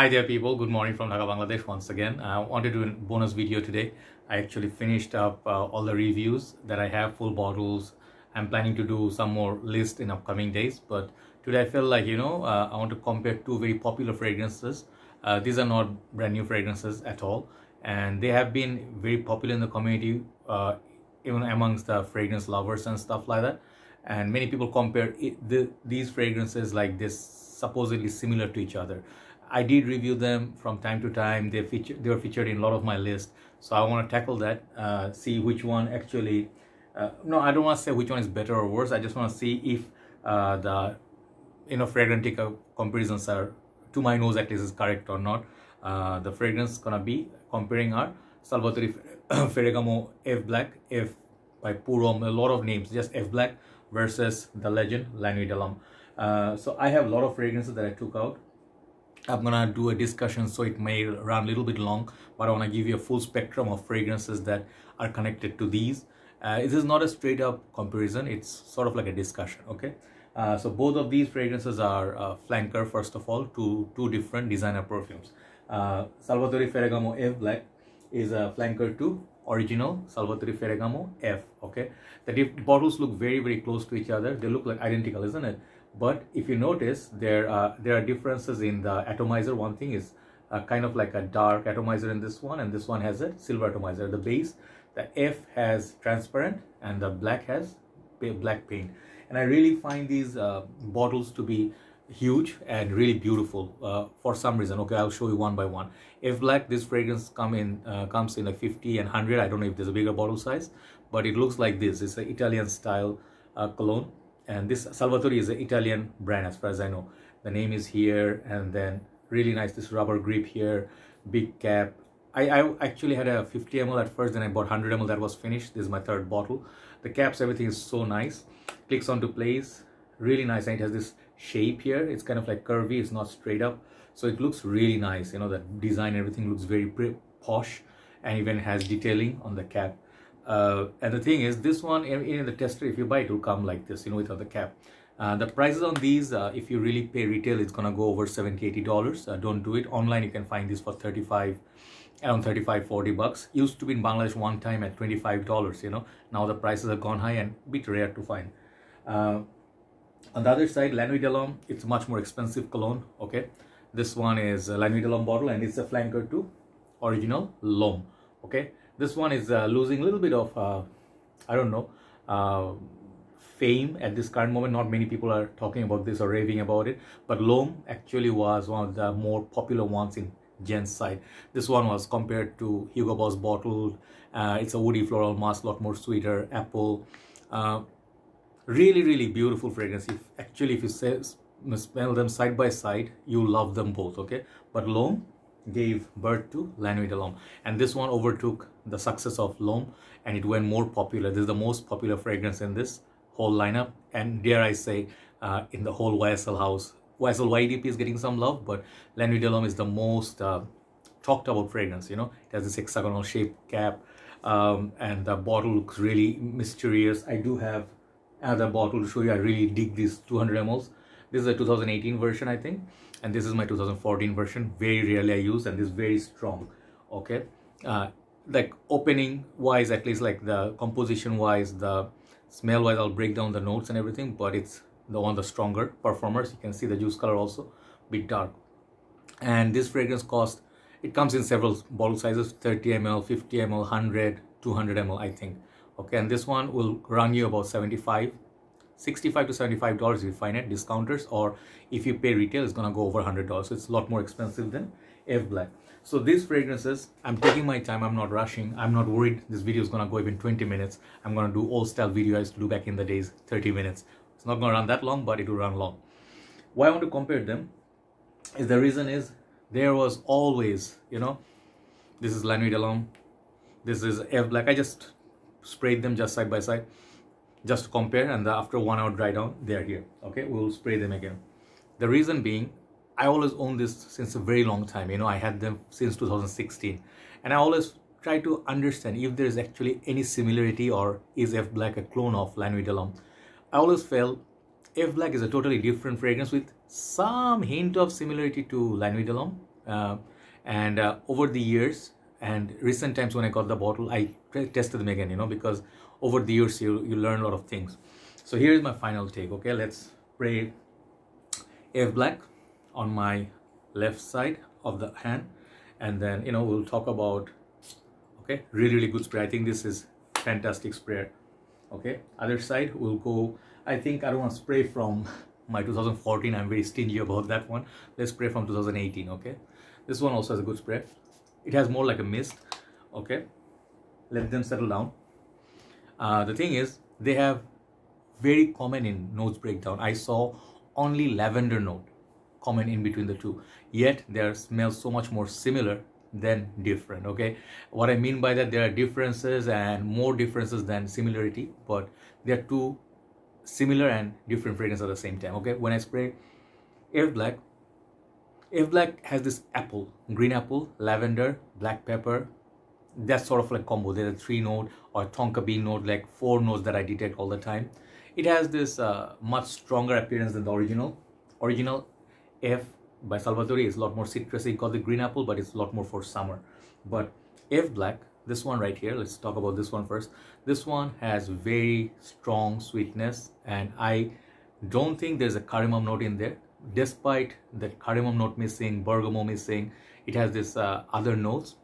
Hi there people, good morning from Dhaka, Bangladesh once again. I wanted to do a bonus video today. I actually finished up all the reviews that I have, full bottles. I'm planning to do some more list in upcoming days, but today I felt like, I want to compare two very popular fragrances. These are not brand new fragrances at all, and they have been very popular in the community, even amongst the fragrance lovers and stuff like that. And many people compare these fragrances like this, supposedly similar to each other. I did review them from time to time. They were featured in a lot of my list, so I want to tackle that, see which one actually. No, I don't want to say which one is better or worse. I just want to see if the Fragrantica comparisons are, to my nose at least, is correct or not. The fragrance gonna be comparing our Salvatore Ferragamo F Black, F by Purom, a lot of names, just F Black versus the legend La Nuit de l'Homme. So I have a lot of fragrances that I took out. I'm gonna do a discussion, so it may run a little bit long, but I want to give you a full spectrum of fragrances that are connected to these. This is not a straight up comparison, it's sort of like a discussion, okay? So both of these fragrances are flanker, first of all, to two different designer perfumes. Salvatore Ferragamo F Black is a flanker to original Salvatore Ferragamo F, okay? The bottles look very, very close to each other. They look like identical, isn't it? But if you notice, there are differences in the atomizer. One thing is kind of like a dark atomizer in this one, and this one has a silver atomizer. The base, the F has transparent and the black has black paint. And I really find these bottles to be huge and really beautiful for some reason. Okay, I'll show you one by one. F Black, this fragrance comes in a 50 and 100. I don't know if there's a bigger bottle size, but it looks like this. It's an Italian style cologne. And this Salvatore is an Italian brand as far as I know. The name is here, and then really nice, this rubber grip here, big cap. I actually had a 50 ml at first, then I bought 100 ml, that was finished. This is my third bottle. The caps, everything is so nice. Clicks onto place, really nice. And it has this shape here. It's kind of like curvy, it's not straight up. So it looks really nice. You know, the design, everything looks very posh, and even has detailing on the cap. And the thing is, this one in the tester, if you buy it, will come like this, without the cap. The prices on these, if you really pay retail, it's gonna go over $70-80. Don't do it. Online, you can find these for around 35-40 bucks. Used to be in Bangladesh one time at $25. Now the prices have gone high and a bit rare to find. On the other side, La Nuit de l'Homme, it's much more expensive cologne. Okay, this one is a La Nuit de l'Homme bottle, and it's a flanker to original L'Homme. Okay. This one is losing a little bit of, I don't know, fame at this current moment. Not many people are talking about this or raving about it. But L'Homme actually was one of the more popular ones in Jen's side. This one was compared to Hugo Boss bottle. It's a woody floral musk, a lot more sweeter, apple. Really, really beautiful fragrance. If you smell them side by side, you love them both, okay? But L'Homme gave birth to La Nuit de l'Homme, and this one overtook the success of L'Homme, and it went more popular. This is the most popular fragrance in this whole lineup, and dare I say, in the whole YSL house. YSL YDP is getting some love, but La Nuit de l'Homme is the most talked about fragrance. It has this hexagonal shaped cap, and the bottle looks really mysterious. I do have another bottle to show you. I really dig this 200 ml. This is a 2018 version, I think, and this is my 2014 version. Very rarely I use, and this is very strong. Okay, like opening wise, at least, like the composition wise, the smell wise, I'll break down the notes and everything, but it's one of the stronger performers. You can see the juice color also bit dark. And this fragrance it comes in several bottle sizes: 30 ml, 50 ml, 100, 200 ml, I think. Okay, and this one will run you about $65 to $75 if you find it discounters, or if you pay retail, it's gonna go over $100. So it's a lot more expensive than F Black. So these fragrances, I'm taking my time, I'm not rushing, I'm not worried this video is gonna go even 20 minutes. I'm gonna do old style video I used to do back in the days, 30 minutes. It's not gonna run that long, but it will run long. Why I want to compare them is, the reason is, there was always, this is La Nuit de l'Homme, this is F Black. I just sprayed them just side by side, just to compare, and after 1 hour dry down, they're here. Okay, we'll spray them again. The reason being, I always own this since a very long time. I had them since 2016, and I always try to understand if there is actually any similarity, or is F Black a clone of La Nuit de l'Homme. I always felt F Black is a totally different fragrance with some hint of similarity to La Nuit de l'Homme, Over the years and recent times when I got the bottle, I tested them again, you know, because over the years you learn a lot of things. So here is my final take. Okay, let's spray F Black on my left side of the hand, and then, you know, we'll talk about, okay, really good spray. I think this is fantastic sprayer. Okay, other side we'll go. I think I don't want to spray from my 2014. I'm very stingy about that one. Let's spray from 2018. Okay, this one also has a good spray. It has more like a mist. Okay, let them settle down. The thing is, they have very common in notes breakdown. I saw only lavender note common in between the two, yet their smells so much more similar than different. Okay, what I mean by that, there are differences and more differences than similarity, but they are two similar and different fragrances at the same time. Okay, when I spray F Black has this apple, green apple, lavender, black pepper. That's sort of like combo. There's a 3-note or tonka bean note, like 4 notes that I detect all the time. It has this much stronger appearance than the original. Original F by Salvatore is a lot more citrusy. Got the green apple, but it's a lot more for summer. But F Black, this one right here, let's talk about this one first. This one has very strong sweetness, and I don't think there's a cardamom note in there. Despite that cardamom note missing, bergamot missing, it has this other notes.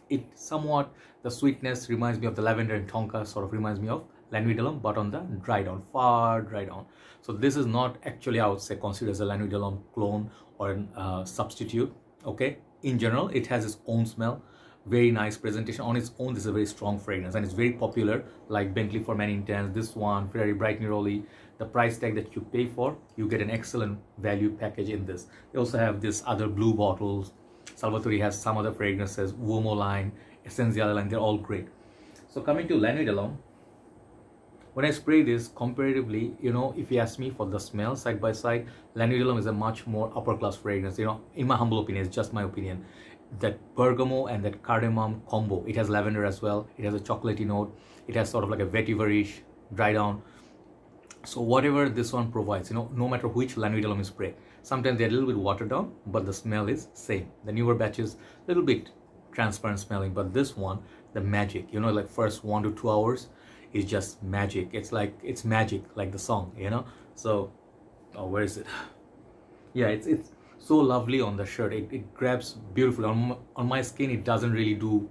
It somewhat, the sweetness reminds me of the lavender, and tonka sort of reminds me of La Nuit de l'Homme, but on the dry down, far dry down. So this is not actually, I would say, considered as a La Nuit de l'Homme clone or a substitute. Okay, in general, it has its own smell, very nice presentation on its own. This is a very strong fragrance, and it's very popular, like Bentley for Men Intense, this one, Ferrari Bright Neroli. The price tag that you pay for, you get an excellent value package in this. They also have this other blue bottles. Salvatore has some other fragrances, Uomo line, Essenziale line, they're all great. So coming to La Nuit de l'Homme, when I spray this, comparatively, you know, if you ask me for the smell side by side, La Nuit de l'Homme is a much more upper class fragrance, you know, in my humble opinion. It's just my opinion. That bergamot and that cardamom combo, it has lavender as well, it has a chocolatey note, it has sort of like a vetiver-ish dry down. So whatever this one provides, you know, no matter which La Nuit de l'Homme you spray, sometimes they're a little bit watered down, but the smell is same. The newer batches, a little bit transparent smelling, but this one, the magic, you know, like first 1 to 2 hours is just magic. It's like, it's magic, like the song, you know. So, oh, where is it? Yeah, it's so lovely on the shirt. It grabs beautifully on my skin. It doesn't really do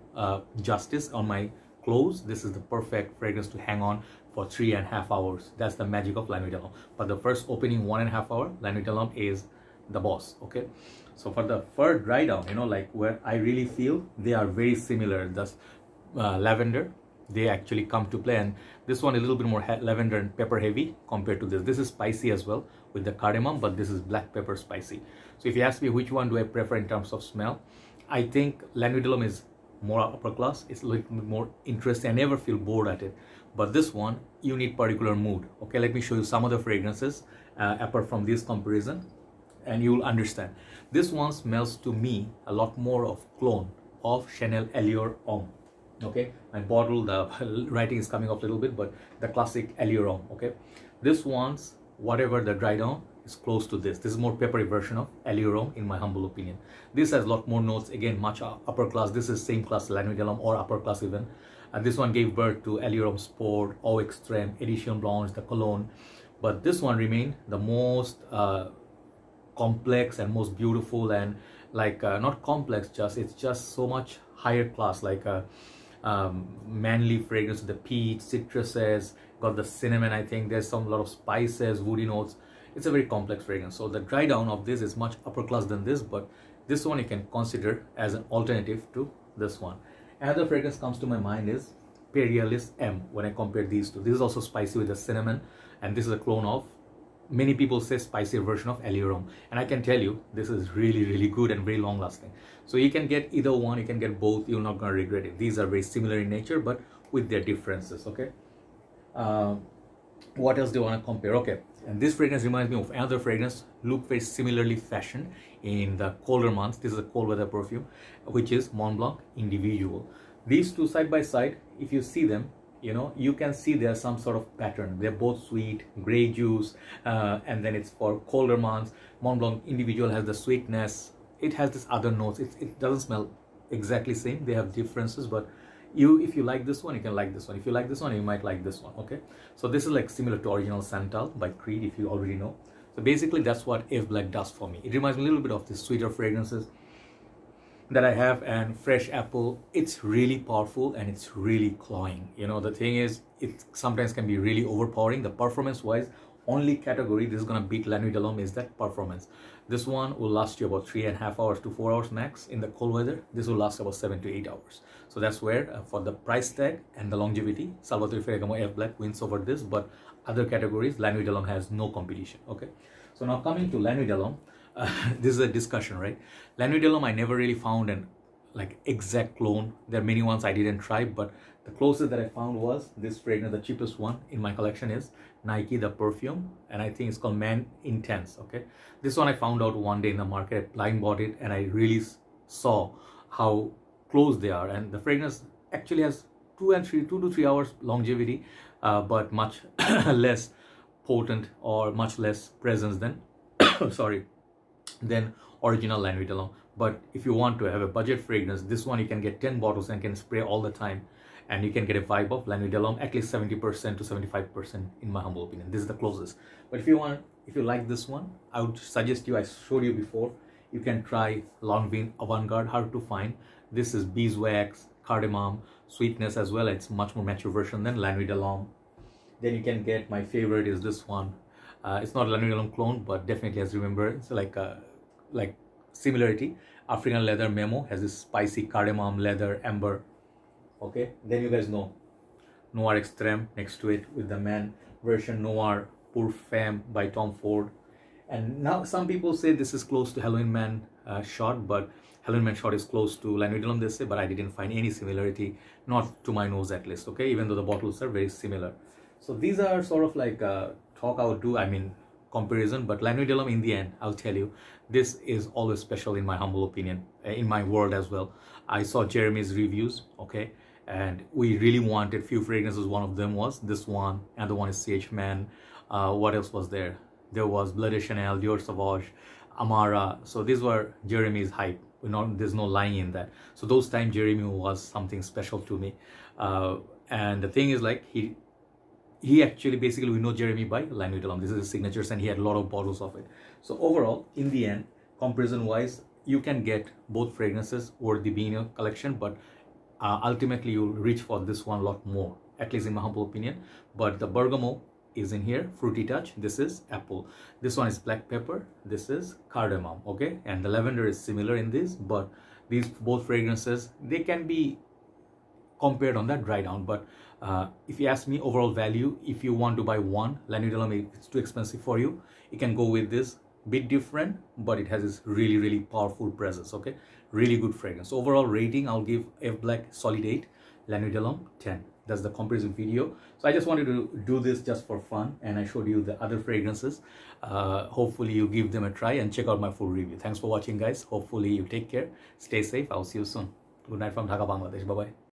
justice on my clothes. This is the perfect fragrance to hang on for 3.5 hours. That's the magic of La Nuit de l'Homme. But the first opening 1.5 hour, La Nuit de l'Homme is the boss. Okay, so for the fur dry down, you know, like where I really feel they are very similar. The lavender, they actually come to play, and this one is a little bit more lavender and pepper heavy compared to this. This is spicy as well with the cardamom, but this is black pepper spicy. So if you ask me which one do I prefer in terms of smell, I think La Nuit de l'Homme is more upper class. It's a little bit more interesting. I never feel bored at it. But this one, you need particular mood. Okay, let me show you some other fragrances apart from this comparison, and you will understand. This one smells to me a lot more of clone of Chanel Allure Homme. Okay, my bottle, the writing is coming off a little bit, but the classic Allure Homme. Okay, this one's, whatever the dry down, is close to this. This is more peppery version of Allure Homme in my humble opinion. This has a lot more notes, again much upper class. This is same class La Nuit de l'Homme, or upper class even. And this one gave birth to Allure Homme Sport, Eau Extreme, Edition Blanche, the cologne. But this one remained the most complex and most beautiful, and like not complex, just it's just so much higher class, like a manly fragrance, the peach, citruses, got the cinnamon. I think there's some lot of spices, woody notes. It's a very complex fragrance. So the dry down of this is much upper class than this, but this one you can consider as an alternative to this one. Another fragrance comes to my mind is Imperialis M. When I compare these two, this is also spicy with the cinnamon, and this is a clone of, many people say, spicier version of Allure Homme, and I can tell you this is really good and very long lasting. So you can get either one, you can get both, you're not going to regret it. These are very similar in nature, but with their differences. Okay, what else do you want to compare? Okay, and this fragrance reminds me of another fragrance, look very similarly fashioned in the colder months. This is a cold weather perfume, which is Mont Blanc Individual. These two side by side, if you see them, you know, you can see there's some sort of pattern. They're both sweet, gray juice, and then it's for colder months. Mont Blanc Individual has the sweetness, it has this other notes. It doesn't smell exactly same. They have differences, but if you like this one, you can like this one. If you like this one, you might like this one. Okay, so this is like similar to Original Santal by Creed, if you already know. So basically that's what F Black does for me. It reminds me a little bit of the sweeter fragrances that I have, and Fresh Apple. It's really powerful and it's really cloying. You know, the thing is, it sometimes can be really overpowering. The performance wise, only category this is gonna beat La Nuit de l'Homme is that performance. This one will last you about 3.5 hours to 4 hours max in the cold weather. This will last about 7 to 8 hours. So that's where for the price tag and the longevity, Salvatore Ferragamo F Black wins over this. But other categories, La Nuit de l'Homme has no competition. Okay, so now coming to La Nuit de l'Homme, this is a discussion, right? La Nuit de l'Homme, I never really found an like exact clone. There are many ones I didn't try, but the closest that I found was this fragrance. The cheapest one in my collection is Nike, the Perfume, and I think it's called Man Intense. Okay, this one I found out one day in the market, blind bought it, and I really saw how close they are. And the fragrance actually has 2 to 3 hours longevity, but much less potent or much less presence than sorry, than Original La Nuit de l'Homme. But if you want to have a budget fragrance, this one you can get 10 bottles and can spray all the time, and you can get a vibe of La Nuit de l'Homme at least 70% to 75% in my humble opinion. This is the closest. But if you like this one, I would suggest you, I showed you before, you can try Longvin Avant-Garde. Hard to find. This is beeswax, cardamom, sweetness as well. It's much more mature version than La Nuit de l'Homme. Then you can get, my favorite is this one. It's not La Nuit de l'Homme clone, but definitely has remembrance, like similarity. African Leather Memo has this spicy cardamom, leather, amber. Okay, then you guys know Noir Extreme next to it with the Man version, Noir Pour Femme by Tom Ford. And now some people say this is close to Halloween Man shot, but Halloween Man shot is close to La Nuit de l'Homme, they say, but I didn't find any similarity, not to my nose at least. Okay, even though the bottles are very similar. So these are sort of like talk I would do, I mean comparison, but La Nuit de l'Homme, in the end, I'll tell you, this is always special in my humble opinion, in my world as well. I saw Jeremy's reviews, okay, and we really wanted few fragrances. One of them was this one, and the one is CH Man. What else was there? There was Blood de Chanel, Dior Sauvage, Amara. So these were Jeremy's hype. There's no lying in that. So those times Jeremy was something special to me. And the thing is, like, he actually, basically, we know Jeremy by La Nuit de l'Homme. This is his signatures, and he had a lot of bottles of it. So overall, in the end, comparison wise, you can get both fragrances or the being in your collection, but ultimately you'll reach for this one a lot more, at least in my humble opinion. But the bergamot is in here, fruity touch. This is apple. This one is black pepper. This is cardamom. Okay, and the lavender is similar in this, but these both fragrances, they can be compared on that dry down. But if you ask me overall value, if you want to buy one La Nuit de l'Homme, if it's too expensive for you, you can go with this. Bit different, but it has this really powerful presence. Okay, really good fragrance. So overall rating, I'll give F Black solid 8, La Nuit de l'Homme 10. That's the comparison video. So I just wanted to do this just for fun, and I showed you the other fragrances. Hopefully you give them a try and check out my full review. Thanks for watching, guys. Hopefully you take care, stay safe. I'll see you soon. Good night from Dhaka, Bangladesh. Bye bye.